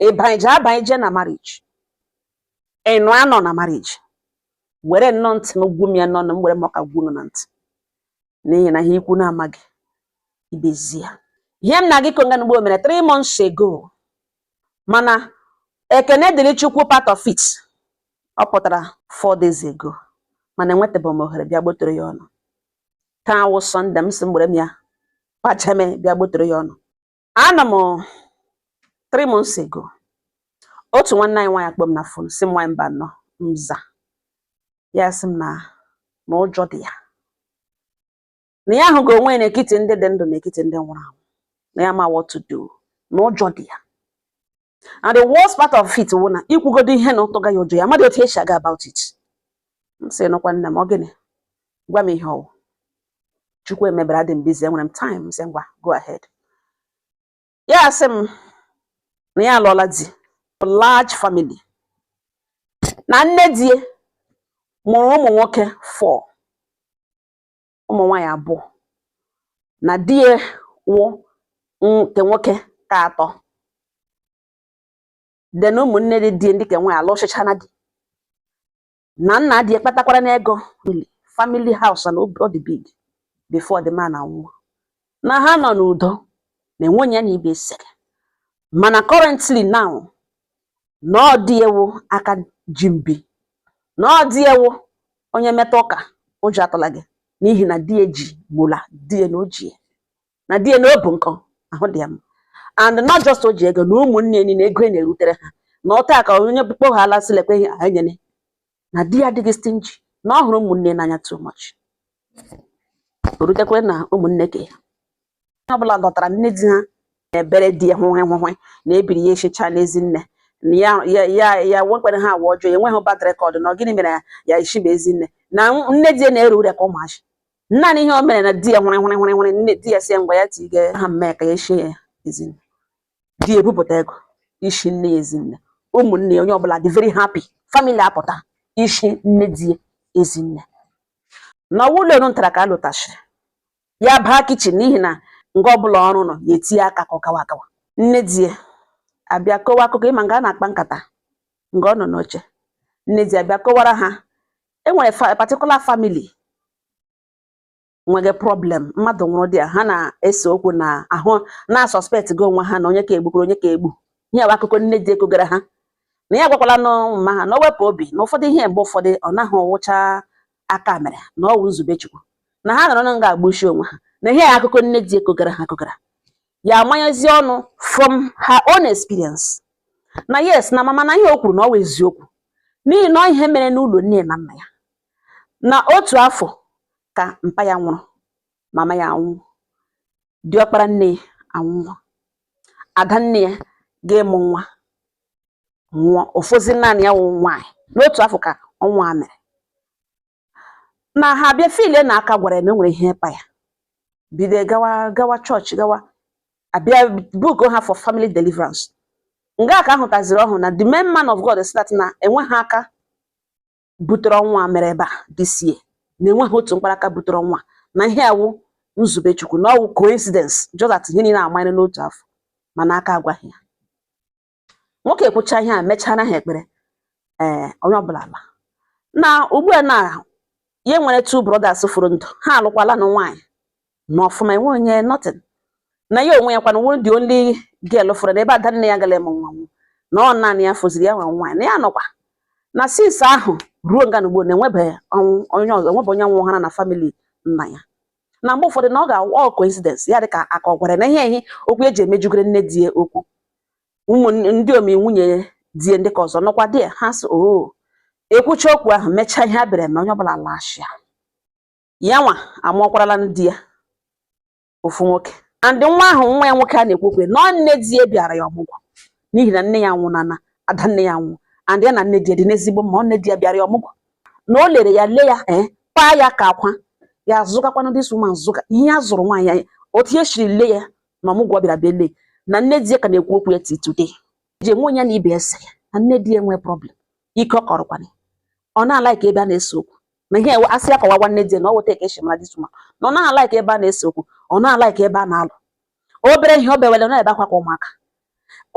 e banje na marriage enu anọ na marriage were nnọọ ntị m gwu m ya nọ na m were m ọka gwu na ntị n'ihi na ha ikwu na amaghị ibezi ya. Ihe m na gị konga n'ugbo mere 3 months ago mana ekene dịrị Chukwu part of it ọ pụtara 4 days ago mana enwetabeghị m ohere bịa gbotoro ya ọnụ. Taa wụ Sunday m sị m were m ya kwachame bịa gbotoro ya ọnụ. Ana m 3 months ago otu nwanne anyị nwaanyị akpọ m na phone sị m nwaanyị mba nọ mza ya sị m na ụjọ dị ya na ya ahụghị onwe n'ekiti ndị dị ndụ n'ekiti ndị nwụrụ anwụ na ya ma what to do na ụjọ dị ya. And the worst part of it wụ na ikwugodo ihe na ụtọga ya ụjọ ya amadị otu esi aga about it. M sị nọkwa nne m ọ gịnị gwa m ihe ọwụ Chukwu emebere adị m busy enwere m time m sị ngwa go ahead. Ya sị m na ya alụọla di large family na nne di mụrụ ụmụ nwoke 4 ụmụ nwaanyị 2 na di wụ nke nwoke ka 3 then ụmụnne di ndị ka nwaanyị alụchicha na di na nna di kpatakwara n'ego family house and all the big before the man anwụọ na ha nọ n'udo na enwenye ya na ibe sere mana currently now na ọ dị ewu aka jimbi na ọ dị ewu onye metụ ụka ụjọ atụla gị n'ihi na di ji gbula di na ojie na di na obu nkọ ahụ dị ya m and not just oji ego na ụmụnne niile ego na-erutere ha na ọta ka onye kpukpo ha ala silekwe ihe anyene na di adịghị stingy na ọ hụrụ ụmụnne n'anya too much orutekwe na ụmụnne ke ọ bụla dọtara nne di ha ebere di hụhụ na ebiri ya echicha n'ezi nne ya wekwere ha awa ọjọọ enweghị bad record na gịnị mere ya ishiba ezi nne na nne di na-ere ure ka ụmụachi naanị ihe o mere na di ya hụrị nne di ya si ngwa ya tige ha mme ka ya eshi ya ezi nne di ebupụta ego ishi nne ya ezi nne ụmụnne ya onye ọbụla dị very happy family apụta ishi nne di ezi nne na ụlọ ntara ka alụtachiri ya baa kichin n'ihi na nga ọbụla ọrụ nọ ya etinye aka ka ọ gawa agawa. Nne di abịa kọwa akụkọ ịma nga a na-akpa nkata nga ọ nọ n'oche nne di abịa kọwara ha enwere particular family nwere problem mmadụ nwụrụ di ha na-ese okwu na ahụ na suspect gị onwe ha na onye ka egbukwara onye ka egbu ihe bụ akụkọ nne di ekogara ha na ya gwakwala n'ụmụ ha na o wepụ obi na ụfọdụ ihe mgbe ụfọdụ ọ naghị ọwụcha aka mere na ọ wụ nzube Chukwu na ha nọrọ na nga agbuchi onwe ha na ihe akụkọ nne di ekogara ha akogara ya amanyezi ọnụ from her own experience na yes na mama na ihe o kwuru na ọ wụ eziokwu n'ihi na ihe mere n'ụlọ nne na nna ya na otu afọ ka mpa ya nwụrụ mama ya anwụ diọkpara nne anwụ ada nne ya ga-emụ nwa nwụọ ofozi naanị ya wụ nwaanyị n'otu afọ ka ọnwa mere na ha bịa file na aka gwara na enwere ihe pa ya bido gawa chọọchị gawa abịa book ha for family deliverance nga ka ahụtaziri ọhụụ na the main man of God start na enweghị aka butere ọnwa mere ebe a this year na enweghị otu mkparaka butere ọnwa na ihe awụ nzube Chukwu na ọwụ coincidence just that ihe niile amanye n'otu afọ mana aka agwaghị ya. Nwoke ekwucha ihe a mechara ha ekpere onye ọbụla ala na ugbu a na ya nwere 2 brothers furu ndụ ha alụkwala na nwaanyị na ọfụma enwe onye nothing na ya onwe ya kwana wụ the only girl furu ebe ada nne ya gala eme nwa na ọ naanị ya foziri ya nwa nwaanyị na ya nọkwa na since ahụ ruo nga n'ugbo na enwebeghị onye ọzọ enwebe onye nwụrụ ha na family nna ya na mgbe ụfọdụ na ọ ga-awụ coincidence ya dịka aka ọ gwara na ihe okwu eji emejugere nne di okwu ụmụ ndị omi nwunye di ndị ka ọzọ nọkwa di ha sị ekwucha okwu ahụ mechaa ihe a bere ma onye ọbụla lashia ya nwa amụọkwarala di ya ofu nwoke and nwa ahụ nwa ya nwoke a na-ekwukwe na nne di bịara ya ọmụgwọ n'ihi na nne ya nwụrụ na ada nne ya nwụ and ya na nne di dị n'ezigbo ma nne di ya bịara ya ọmụgwọ na o lere ya lee ya paa ya ka akwa ya zụgakwana ndị suma zụga ihe ya zụrụ nwaanyị ya otu ya shiri lee ya na ọmụgwọ bịara bịa lee na nne di ya ka na-ekwu okwu ya today je nwe ya na ibe ese na nne di ya nwee problem ike ọ kọrọkwana ọ na-alaike ebe a na-ese okwu na ihe asị ya kọwawa nne di na ọ weta ka eshi mara disuma na ọ na-alaike ebe a na-ese okwu ọ na-alaike ebe a na-alụ obere ihe o bewele na ebe akwa ka ụmụaka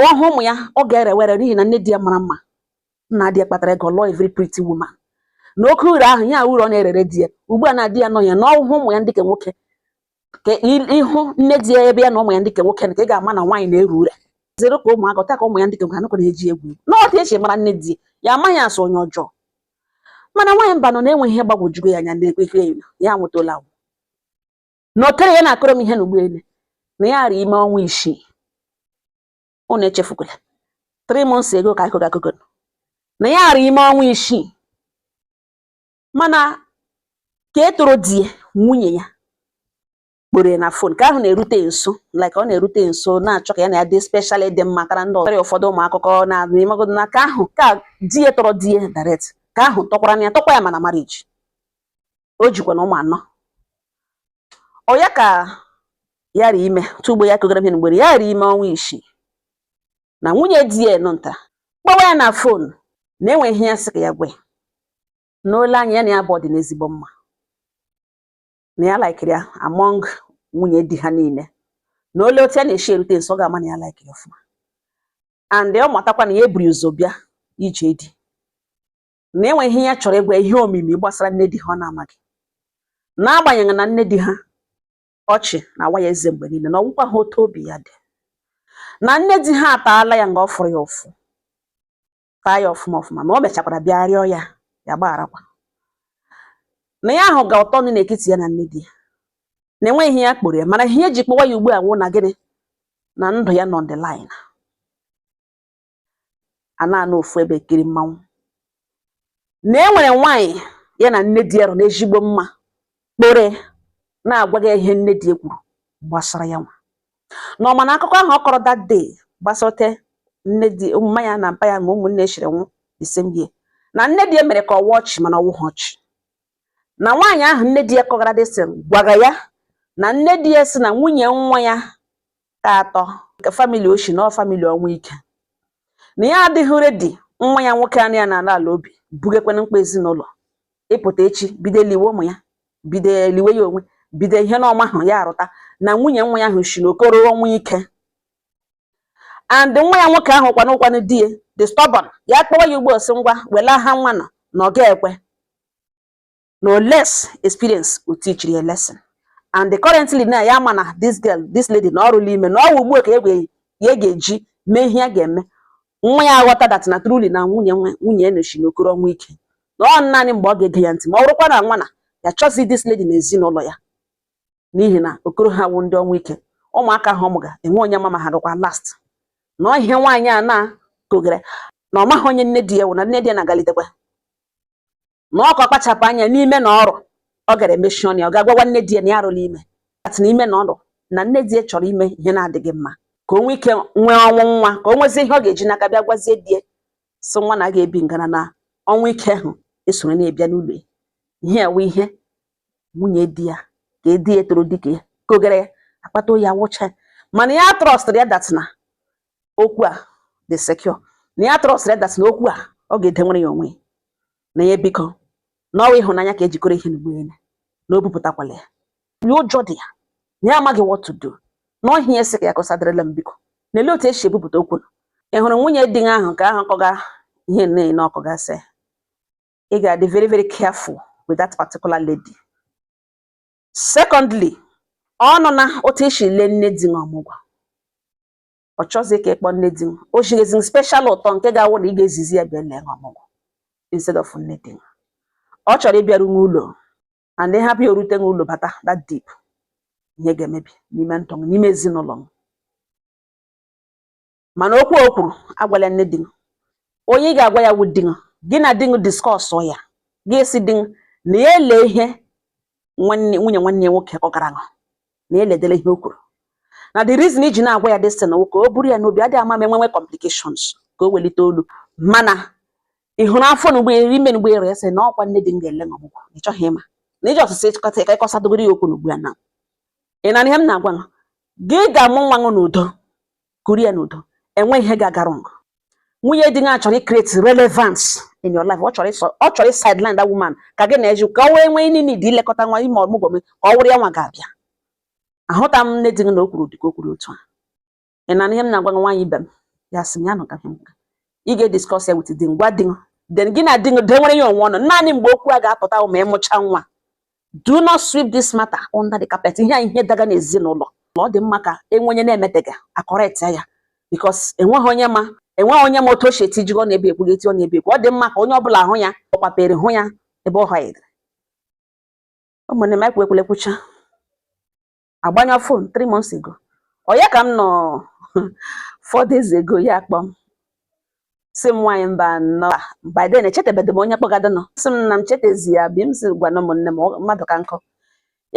ọhụmụ ya ọ ga-ere were n'ihi na nne di ya mara mma nna di ya kpatara ego lụọ a very pretty woman na oke uru ahụ ya uru ọ na-erere di ya ugbu a na di ya nọ ya na ụmụ ya ndị ke nwoke ka ịhụ nne di ya ebe ya na ụmụ ya ndị ke nwoke na ka ị ga-ama na nwaanyị na-eru ure zere ka ụmụaka taa ka ụmụ ya ndị ke nwoke anụkọ na-eji egwu n'ọtụ esi mara nne di ya amaghị asụ onye ọjọọ mana nwaanyị mba nọ na-enweghị ihe gbagwojugo ya anya na-ekpekpe ya nwetala na otere ya na-akọrọ m ihe n'ụgbọelu na ya ara ime ọnwa 6 unu echefukwala 3 months ago ka akụkọ akụkọ na ya ara ime ọnwa 6 mana ka e toro di nwunye ya kpọrọ na fon ka ahụ na-erute nso like ọ na-erute nso na-achọ ka ya na ya dị special dị mma kara ndị ọzọ ụfọdụ ụmụ akụkọ na-emegodi na ka ahụ ka di ya tọrọ di ya direct ka ahụ tọkwara ya tọkwa ya mana marriage o jikwa na ụmụ anọ ọ ya ka ya ri ime tugbo ya kogara m mgbere ya ri ime ọnwa 6 na nwunye di ya nọ nta kpọwa ya na fon na-enweghị ya sị ka ya gwe n'ole anya ya na ya bụ dị n'ezigbo mma na ya like ya among nwunye di ha niile na ole otu ya na-eshi erute nso ọ ga-ama na ya like ya ọfụma and ọ matakwa na ya eburu ụzọ bịa ije di na enweghị ya chọrọ ịgwa ihe omimi gbasara nne di ha ọ na-amaghị n'agbanyeghị na nne di ha ọchị na awa ya eze mgbe niile na ọgwụkwa ha otu obi ya dị na nne di ha ataala ya nga ọ fụrụ ya ụfụ taa ya ọfụma ma o mechakwara bịa rịọ ya ya gbagharakwa na ya ahụ ga ụtọ nụ n'etiti ya na nne di ya na enweghị ya kpọrọ ya mana ihe eji kpọwa ya ugbu a nwụ na gịnị na ndụ ya nọ on the line a na-anụ ofu ebe kiri mmanwụ na enwere nwaanyị ya na nne di ya nọ n'ezigbo mma kpọrọ na-agwa gị ihe nne di ya kwuru gbasara ya nwa na ọma na akụkọ ahụ ọ kọrọ that day gbasote nne di ụmụ ya na mpa ya na ụmụnne chiri nwụ the same year na nne di ya mere ka ọ wụọ ọchị mana ọ wụghị ọchị na nwaanyị ahụ nne di ya kọgara dị sị gwaga ya na nne di ya sị na nwunye nwa ya ka atọ nke famili oshi na famili ọnwa ike na ya adịghị redi nwa ya nwoke anụ ya na ala obi bugekwana mkpa ezinụlọ ịpụta echi bido liwe ụmụ ya bido liwe ya onwe bido ihe n'ọma ahụ ya arụta na nwunye nwa ya ahụ shi n'okoro ọnwa ike and nwa ya nwoke ahụ kwanụ di ya the stubborn ya kpọwa ya ugbo osi ngwa wela ha nwa nọ na ọ ga-ekwe no less experience will teach you a lesson and currently na ya ma na this lady na ọrụ n'ime na ọwụ ugbo ka ya ga-eji mee ihe ya ga-eme nwa ya aghọta that na truly na nwunye enoshi n'okoro ọnwa ike na ọ naanị mgbe ọ ga-ege ya ntị ma ọ bụrụkwa na nwa na ya chọzi this lady na ezinụlọ ya n'ihi na okoro ha wụ ndị ọnwa ike ụmụaka ahụ ọmụga enwe onye mama ha dịkwa last na ihe nwaanyị a na-kogere na ọ maghị onye nne di ya wụ na nne di ya na-agalitekwa na ọkọ kpachapụ anya n'ime na ọrụ ọ gara emechi ọnụ ya ọ ga-agwagwa nne di ya na ya arụla ime at n'ime na ọrụ na nne di ya chọrọ ime ihe na-adịghị mma ka o nwee ike nwee ọnwụ nwa ka o nwezie ihe ọ ga-eji n'aka bịa gwazie di ya sị nwa na ga-ebi ngana na ọnwụ ike ahụ esoro na-ebịa n'ụlọ ihe a wụ ihe nwunye di ya ka edi ya toro dike ya kogere ya akpata ya wụcha mana ya trọstụrụ ya dat na okwu a dị secure na ya trọstụrụ ya dat na okwu a ọ ga-edenwere ya onwe na ya biko n'ọwa ịhụnanya ka ejikọrọ ihe n'ụgbọelu na o bupụtakwala ya ụjọ dị ya na ya amaghị what to do n'ọhịa esi ka ya kọsadịrịla m biko na-ele otu esi ebupụta okwu ị hụrụ nwunye di ahụ ka ahụ kọga ihe nne na ọkọgasị ị ga-adị very very careful with that particular lady. Secondly, ọ nọ na otu esi le nne di ọmụgwọ ọ chọzi ka ịkpọ nne di o jighezi special ụtọ nke ga-awụ na ị ga-ezizi ya bịa lee ọmụgwọ instead of nne di ọ chọrọ ịbịaru n'ụlọ and hapụ ya orute n'ụlọ bata that deep ihe ga-emebi n'ime ntọ n'ime ezinụlọ mana okwu o kwuru agwala nne di onye ị ga-agwa ya wụ di gị na di discuss ya ga-esi di na ya ele ihe nwunye nwanne nwoke kọgara na eledele ihe o kwuru na the reason iji na-agwa ya destiny na nwoke o buru ya n'obi adịghị ama enwe complications ka o welite olu mana ị hụrụ afọ n'ugbo ime n'ugbo ere ese na ọkwa nne di ga-ele ọmụgwọ ị chọghị ịma na iji ọsịsị ịchịkọta ka ịkọsadogoro ya okwu n'ugbu a na ị na ihe m na-agwa gị ga-amụ nwa n'udo kuru ya n'udo enwe ihe ga-agara ngụ nwunye di chọrọ create relevance in your life ọ chọrọ sideline that woman ka gị na-eji ka o wee nwee nini dị ilekọta nwa ime ọmụgwọ m ka ọ wụrụ ya nwa ga-abịa ahụta m nne di na o kwuru dịka o kwuru otu a ị na ihe m na-agwa nwaanyị ibe m ya sị m ya nọ ka ị ga-discuss ya with di ngwa di then gị na di nwere ya onwe ọnụ naanị mgbe okwu a ga-apụta ma ịmụcha nwa. Do not sweep this matter under the carpet. Ihe daga n'ezinụlọ. Ọ dị mma ka enwenye na-emetega correct ya because enweghị onye ma otu o si etijigo na ebe ekwugeti ọ na-ebe ekwu. Ọ dị mma ka onye ọbụla hụ ya ọkwapere hụ ya ebe ọ hụidere. Ụmụnne m ekwucha agbanyọ phone 3 months ago. Ọ ya ka m nọ 4 days ago ya akpọ sị m nwaanyị mba nọ by then echetebedị m onye kpọgada nọ sị m na m chetezi ya bi m si gwa ụmụnne m mmadụ ka nkọ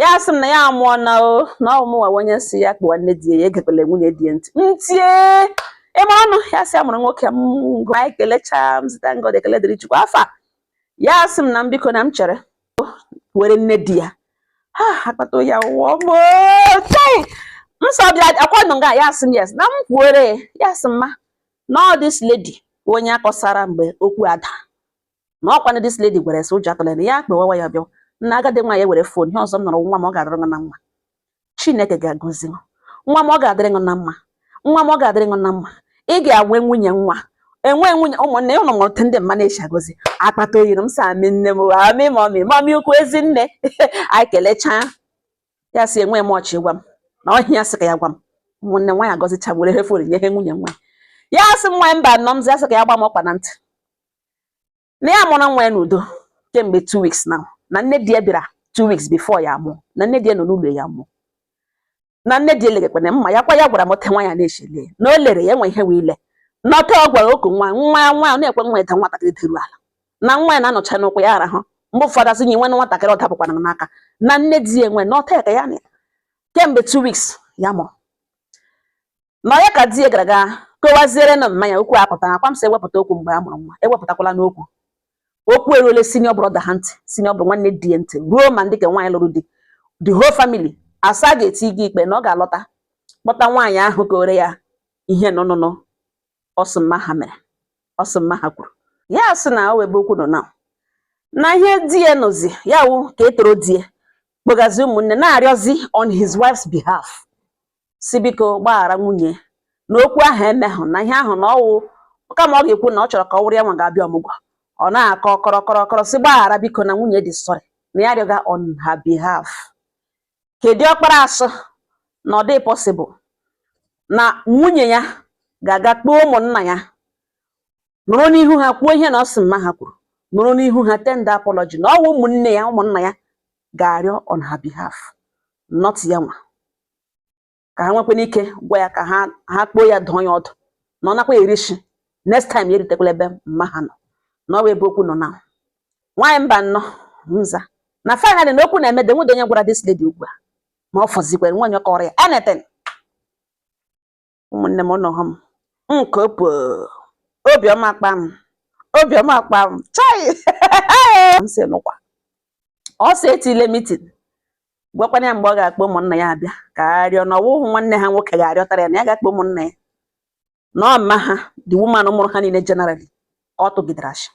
ya sị m na ya amụọ na ọmụwa onye si ya kpụwa nne di ya egekwele nwunye di ntị ntie eme ọnụ ya sị amụrụ nwoke m ngụ anyị kelecha m zita ngọ ekele dịrị Chukwu afa ya sị m na mbiko na m chere were nne di ya akpata ya ụwa nsọ bịa akwanụ nga ya sị m yes na m kwuere ya sị mma no this lady onye akọsara mgbe okwu ada na ọkwanụ this lady gwere sị ụjọ atụla ya kpewawa ya bịa na agadi nwa ya were fon ihe ọzọ m nọrọ nwa m ọ ga-adịrị na mma Chineke ga-agọzi nwa m ọ ga-adịrị na mma nwa m ọ ga-adịrị na mma ị ga-enwe nwunye nwa enwe nwunye ụmụnne ụlọ mụrụ ndị mma na-echi agọzi akpata oyi m sa amị nne m amị mami ukwu ezi nne anyị kelecha ya si enwe m ọchị gwa m na ọhịa ya sị ka ya gwa m ụmụnne nwa ya agọzicha were hefori nye ihe nwunye nwa ya sị nwa mba nọ m ya sị ka ya gba m ọkpa na ntị na ya mụrụ nwa ya n'udo kemgbe 2 weeks now na nne di ya bịara 2 weeks before ya amụọ na nne di ya nọ n'ụlọ ya amụọ na nne di ya legekwana mma ya kwa ya gwara m te nwa ya na-echele na o lere ya enwe ihe wee ile n'ọta ọ gwara oku nwa na-ekwe nwa ete nwatakịrị teru ala na nwa ya na-anọcha n'ụkwụ ya arahụ mgbe ụfọdụ asị nye nwe nwatakịrị ọ dapụkwana n'aka na nne di ya enwe n'ọta ka ya kemgbe 2 weeks ya mụrụ na ya ka di ya gara ga kowaziere na mmanya okwu apụta akwa m sị ewepụta okwu mgbe a mụrụ nwa ewepụtakwala n'okwu okwu eruole senior brother ha ntị senior brother nwanne di ya ntị ruo ma ndị ka nwaanyị lụrụ di the whole family asa ga-eti gị ikpe na ọ ga-alọta kpọta nwaanyị ahụ ka ore ya ihe nọ ọsụmma ha mere ọsụmma ha kwuru ya sị na o webe okwu nọ na ihe di ya nọzi ya wụ ka etoro di ya kpọgazi ụmụnne na-arịọzi on his wife's behalf si biko gbaghara nwunye na okwu ahụ emehụ na ihe ahụ na ọwụ kama ọ ga-ekwu na ọ chọrọ ka ọ wụrụ ya nwa ga-abịa ọmụgwọ ọ na-akọ kọrọ si gbaghara biko na nwunye dị sorry na ya rịọga on her behalf kedu ọkpara asụ na ọ dị possible na nwunye ya ga-aga kpọọ ụmụnna ya nụrụ n'ihu ha kwuo ihe na ọsụmma ha kwuru nụrụ n'ihu ha tender apology na ọwụ ụmụnna ya ga-arịọ on her behalf not ya nwa ka ha nwekwana ike gwa ya ka ha kpoo ya dụọ ya ọdụ na ọ nakwa erishi next time ya eritekwala ebe mma ha nọ na ọwa ebe okwu nọ na nwaanyị mba nnọ nza na finally na okwu na-eme nwede onye gwara this lady ugbu a ma ọ fọzikwere nwaanyị ọkọrọ ya anything ụmụnne m nọ m nke obiọma akpa m chai m sị nụkwa ọ sị etile meeting gwakwana ya mgbe ọ ga-akpọ ụmụnna ya abịa ka arịọ na ọwụhụ nwanne ha nwoke ga-arịọtara ya na ya ga-akpọ ụmụnna ya na ọmma ha the woman mụrụ ha niile generally ọ tụgidere asị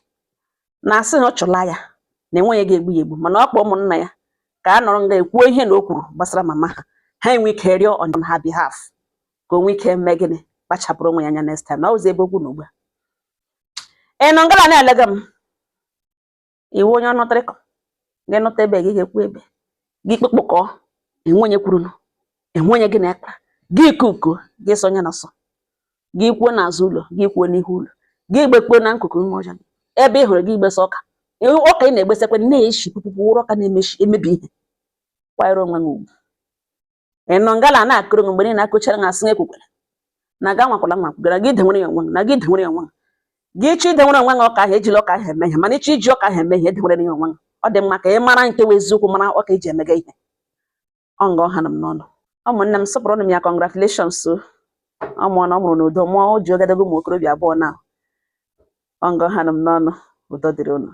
na asị na ọ chụla ya na enweghị ga-egbu ya egbu mana ọ kpọ ụmụnna ya ka a nọrọ nga ekwuo ihe na o kwuru gbasara mama ha enwe ike rịọ on her behalf ka o nwee ike mee gịnị kpachapụrụ onwe ya anya next time na ọ ụzọ ebe okwu na ugbu a nọ ngala na-elega m iwu onye ọnụtịrịkọ gị nụta ebe gị ga-ekwu ebe gị kpekpọkọ enwenye kwuru enwenye gị na-ekpa gị kuko gị sonye na sọ gị kwuo n'azụ ụlọ gị kwuo n'ihu ụlọ gị gbekpuo na nkụkụ ime ọjọọ ebe ị hụrụ gị igbesa ọka ị na-egbesekwa na-eshi pụpụpụ ụrọ ọka na-emebi ihe kwanyere onwe gị ugwu ịnọ ngala na-akụrụ mgbe niile na-akụchara na asị ekwukwere na ga nwakwala nwa kwugara gị denwere ya onwe na gị denwere ya onwe gị chi denwere onwe gị ọka ahụ ejila ọka ahụ eme ihe mana ịchọ iji ọka ahụ eme ihe edenwere ya onwe gị ọ dị mma ka ị mara nke wee eziokwu mara ọka iji emega ihe ọ nga ọha m n'ọnụ ụmụnne m sọpụrụ m ya congratulations so ọ mụọ na ọ mụrụ n'udo mụọ o ji ogadebe ụmụ okorobịa abụọ na ọ nga ọha m n'ọnụ udo dịrị unu